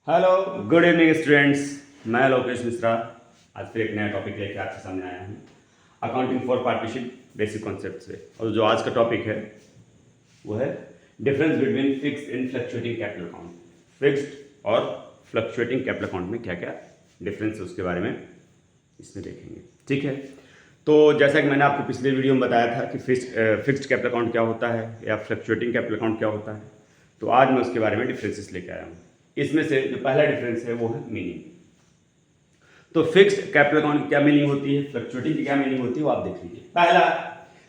Hello good evening students. मैं लोकेश मिश्रा आज फिर एक नया टॉपिक लेकर आपके सामने आया हूँ accounting for partnership basic concept से। और जो आज का टॉपिक है वो है difference between fixed and fluctuating capital account. Fixed और फ्लक्चुएटिंग कैपिटल अकाउंट में क्या क्या डिफरेंस है उसके बारे में इसमें देखेंगे। ठीक है, तो जैसा कि मैंने आपको पिछले वीडियो में बताया था कि फिक्स्ड कैपिटल अकाउंट क्या होता है या फ्लक्चुएटिंग कैपिटल अकाउंट क्या होता है, तो आज मैं उसके बारे में डिफरेंसेस लेकर आया हूँ। इसमें से जो पहला डिफरेंस है वो है मीनिंग। तो फिक्स्ड कैपिटल अकाउंट की क्या मीनिंग होती है, फ्लक्चुएटिंग की क्या मीनिंग होती है वो आप देख लीजिए। पहला,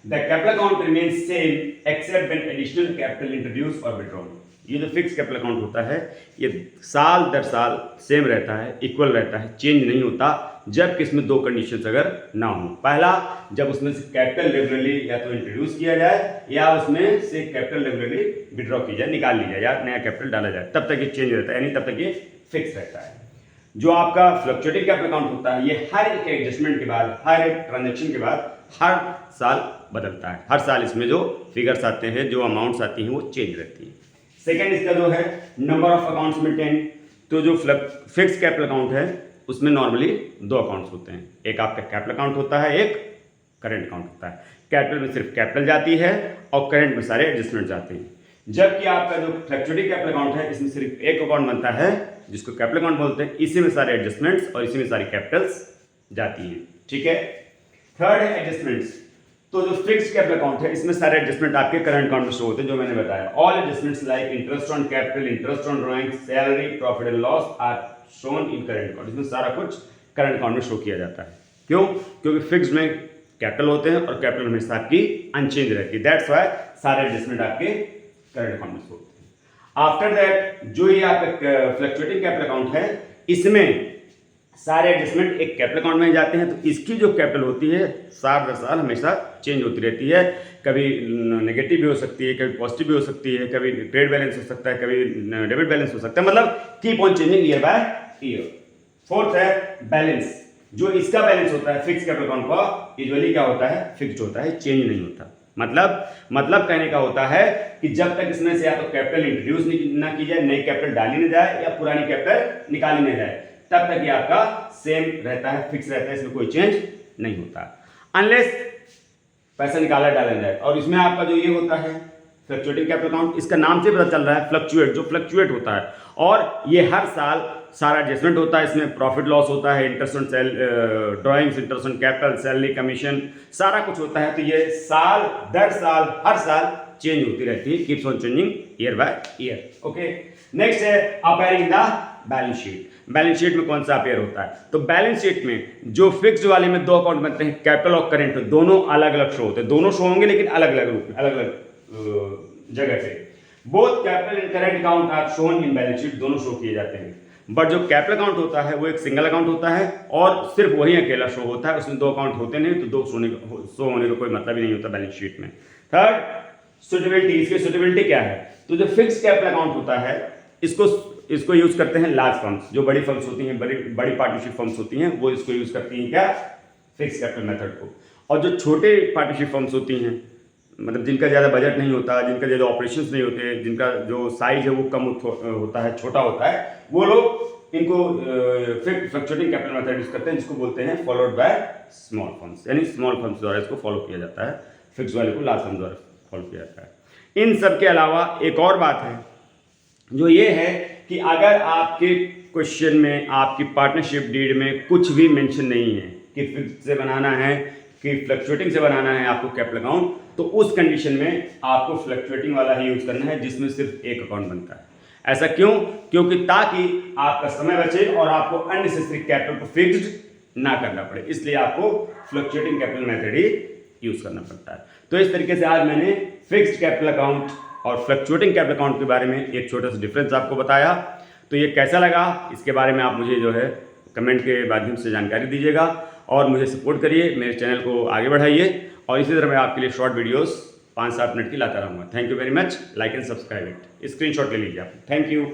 the capital account remains same except when additional capital introduce और विड्रॉन। ये जो फिक्स कैपिटल अकाउंट होता है ये साल दर साल सेम रहता है, इक्वल रहता है, चेंज नहीं होता, जबकि इसमें दो कंडीशंस अगर ना हो। पहला, जब उसमें से कैपिटल रेगुलरली या तो इंट्रोड्यूस किया जाए या उसमें से कैपिटल रेगुलरली विड्रॉ की जाए, निकाल ली जाए या नया कैपिटल डाला जाए, तब तक ये चेंज रहता है, यानी तब तक ये फिक्स रहता है। जो आपका फ्लक्चुएटिंग कैपिटल अकाउंट होता है ये हर एक एडजस्टमेंट के बाद, हर एक ट्रांजेक्शन के बाद हर साल बदलता है। हर साल इसमें जो फिगर्स आते हैं, जो अमाउंट्स आती हैं वो चेंज रहती है। सेकेंड, इसका जो है नंबर ऑफ अकाउंट्स मेंटेन। तो जो फिक्स कैपिटल अकाउंट है उसमें नॉर्मली दो अकाउंट्स होते हैं, एक आपका कैपिटल अकाउंट होता है, एक करंट अकाउंट होता है। कैपिटल में सिर्फ कैपिटल जाती है और करंट में सारे एडजस्टमेंट जाते हैं, जबकि आपका जो फ्लक्चुएटिंग कैपिटल अकाउंट है इसमें सिर्फ एक अकाउंट बनता है जिसको कैपिटल अकाउंट बोलते हैं, इसी में सारे एडजस्टमेंट्स और इसी में सारी कैपिटल्स जाती हैं। ठीक है। थर्ड है एडजस्टमेंट्स। तो जो फिक्स्ड कैपिटल अकाउंट है इसमें सारे एडजस्टमेंट आपके करंट अकाउंट में शो होते हैं, जो मैंने बताया। All adjustments like interest on capital, interest on drawing, salary, profit and loss are shown in current account. इसमें सारा कुछ करंट अकाउंट में शो किया जाता है। क्यों? क्योंकि फिक्स्ड में कैपिटल होते हैं और कैपिटल हमेशा आपकी अनचेंज रहती है, दैट्स व्हाई सारे एडजस्टमेंट आपके करंट अकाउंट में शो होते हैं। आफ्टर दैट जो ये आपका फ्लक्चुएटिंग कैपिटल अकाउंट है इसमें सारे एडजस्टमेंट एक कैपिटल अकाउंट में जाते हैं, तो इसकी जो कैपिटल होती है साल दर साल हमेशा चेंज होती रहती है। कभी नेगेटिव भी हो सकती है, कभी पॉजिटिव भी हो सकती है, कभी ट्रेड बैलेंस हो सकता है, कभी डेबिट बैलेंस हो सकता है, मतलब keep on changing year by year. Fourth है बैलेंस। जो इसका बैलेंस होता है फिक्स कैपिटल अकाउंट का यूजुअली क्या होता है, फिक्स्ड होता है, चेंज नहीं होता। मतलब कहने का होता है कि जब तक इसमें से या तो कैपिटल इंट्रोड्यूस ना की जाए, नई कैपिटल डाली ना जाए या पुरानी कैपिटल निकाली ना जाए, तब तक ये आपका सेम रहता है, फिक्स रहता है, इसमें कोई चेंज नहीं होता अनलेस पैसा निकाला डाला जाए। और इसमें आपका जो ये होता है फ्लक्चुएटिंग कैपिटल अकाउंट, इसका नाम से पता चल रहा है फ्लक्चुएट, जो फ्लक्चुएट होता है, और ये हर साल सारा एडजस्टमेंट होता है। इसमें प्रॉफिट लॉस होता है, interest on sale drawings, interest on capital, salary, commission, सारा कुछ होता है। तो ये साल दर साल हर साल चेंज होती रहती है, keeps on changing year by year. Okay, next है appearing the balance sheet. Balance sheet में कौन सा अपेयर होता है? तो बैलेंस शीट में जो फिक्स्ड वाले में दो अकाउंट बनते हैं, कैपिटल और करंट, दोनों अलग अलग शो होते हैं। दोनों शो होंगे लेकिन अलग अलग रूप में, अलग अलग जगह पे। Both capital and current account are shown in balance sheet, दोनों शो किए जाते हैं। बट जो कैपिटल अकाउंट होता है वो एक सिंगल अकाउंट होता है और सिर्फ वही अकेला शो होता है, उसमें दो अकाउंट होते नहीं, तो दो शो होने का कोई मतलब ही नहीं होता बैलेंस शीट में। Third, suitability. इसकी सुटेबिलिटी क्या है? तो जो फिक्स्ड कैपिटल अकाउंट होता है इसको यूज करते हैं लार्ज फर्म्स, जो बड़ी फर्म्स होती हैं, बड़ी पार्टनरशिप फर्म्स होती हैं, वो इसको यूज करती हैं क्या, फिक्स कैपिटल मेथड को। और जो छोटे पार्टनरशिप फर्म्स होती हैं, मतलब जिनका ज़्यादा बजट नहीं होता, जिनका ज़्यादा ऑपरेशंस नहीं होते, जिनका जो साइज है वो कम होता है, छोटा होता है, वो लोग इनको फ्लक्चुएटिंग कैपिटल मेथड यूज करते हैं, जिसको बोलते हैं फॉलोड बाय स्मॉल फर्म्स, यानी स्मॉल फर्म्स द्वारा इसको फॉलो किया जाता है, फिक्स वाले को लार्ज फर्म द्वारा फॉलो किया जाता है। इन सब के अलावा एक और बात है जो ये है कि अगर आपके क्वेश्चन में, आपकी पार्टनरशिप डीड में कुछ भी मेंशन नहीं है कि फिक्स से बनाना है कि फ्लक्चुएटिंग से बनाना है आपको कैपिटल अकाउंट, तो उस कंडीशन में आपको फ्लक्चुएटिंग वाला ही यूज करना है जिसमें सिर्फ एक अकाउंट बनता है। ऐसा क्यों? क्योंकि ताकि आपका समय बचे और आपको अननेसेसरी कैपिटल को फिक्स्ड ना करना पड़े, इसलिए आपको फ्लक्चुएटिंग कैपिटल मेथड ही यूज करना पड़ता है। तो इस तरीके से आज मैंने फिक्स्ड कैपिटल अकाउंट और फ्लक्चुएटिंग कैपिटल अकाउंट के बारे में एक छोटा सा डिफरेंस आपको बताया। तो ये कैसा लगा इसके बारे में आप मुझे जो है कमेंट के माध्यम से जानकारी दीजिएगा और मुझे सपोर्ट करिए, मेरे चैनल को आगे बढ़ाइए और इसी तरह मैं आपके लिए शॉर्ट वीडियोस 5-7 मिनट की लाता रहूँगा। Thank you very much, like and subscribe it, screenshot ले लीजिए आप। Thank you.